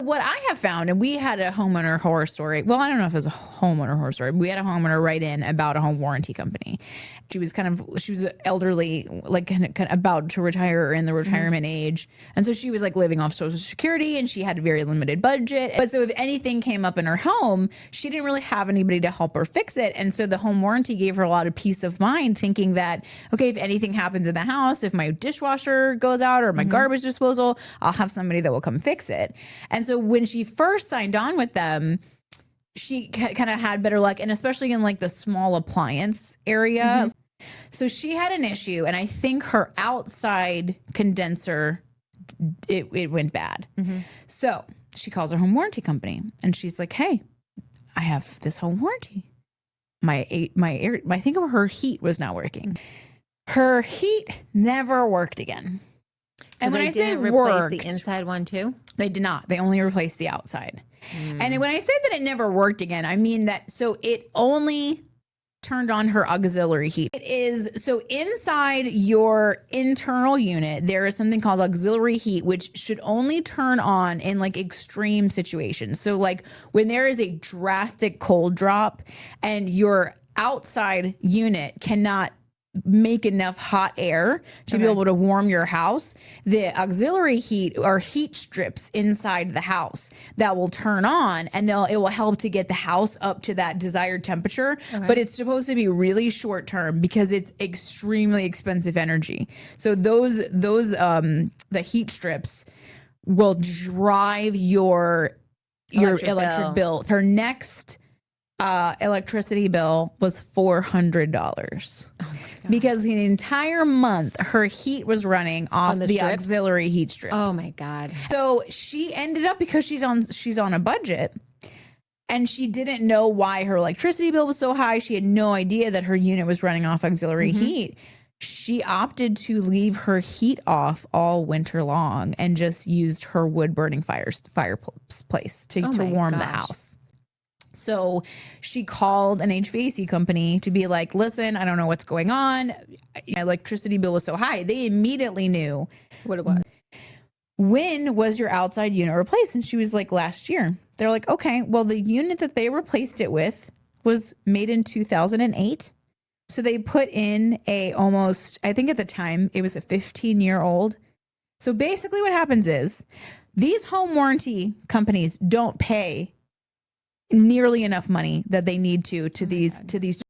what I have found, and we had a homeowner horror story. Well, I don't know if it was a homeowner horror story. We had a homeowner write in about a home warranty company. She was elderly, like kind of about to retire or in the retirement age. And so she was like living off Social Security and she had a very limited budget. But so if anything came up in her home, she didn't really have anybody to help her fix it. And so the home warranty gave her a lot of peace of mind, thinking that, okay, if anything happens in the house, if my dishwasher goes out or my garbage disposal, I'll have somebody that will come fix it. And so when she first signed on with them, she kind of had better luck, and especially in like the small appliance area. So she had an issue, and I think her outside condenser, it went bad. So she calls her home warranty company, and she's like, "Hey, I have this home warranty. I think her heat was not working. Her heat never worked again." And when I say replace the inside one too, they did not. They only replaced the outside. And when I say that it never worked again, I mean that so it only turned on her auxiliary heat. It is so inside your internal unit, there is something called auxiliary heat, which should only turn on in like extreme situations. So like when there is a drastic cold drop and your outside unit cannot make enough hot air to be able to warm your house, the auxiliary heat are heat strips inside the house that will turn on, and it will help to get the house up to that desired temperature. But it's supposed to be really short term because it's extremely expensive energy. So those the heat strips will drive your electric bill. Her next electricity bill was $400 because the entire month her heat was running off the auxiliary heat strips. Oh my God. So she ended up, because she's on a budget and she didn't know why her electricity bill was so high. She had no idea that her unit was running off auxiliary heat. She opted to leave her heat off all winter long and just used her wood burning fireplace to warm the house. So she called an HVAC company to be like, listen, I don't know what's going on. My electricity bill was so high. They immediately knew what it was. When was your outside unit replaced? And she was like, last year. They're like, okay, well, the unit that they replaced it with was made in 2008. So they put in I think at the time it was a 15-year-old. So basically what happens is these home warranty companies don't pay nearly enough money that they need to these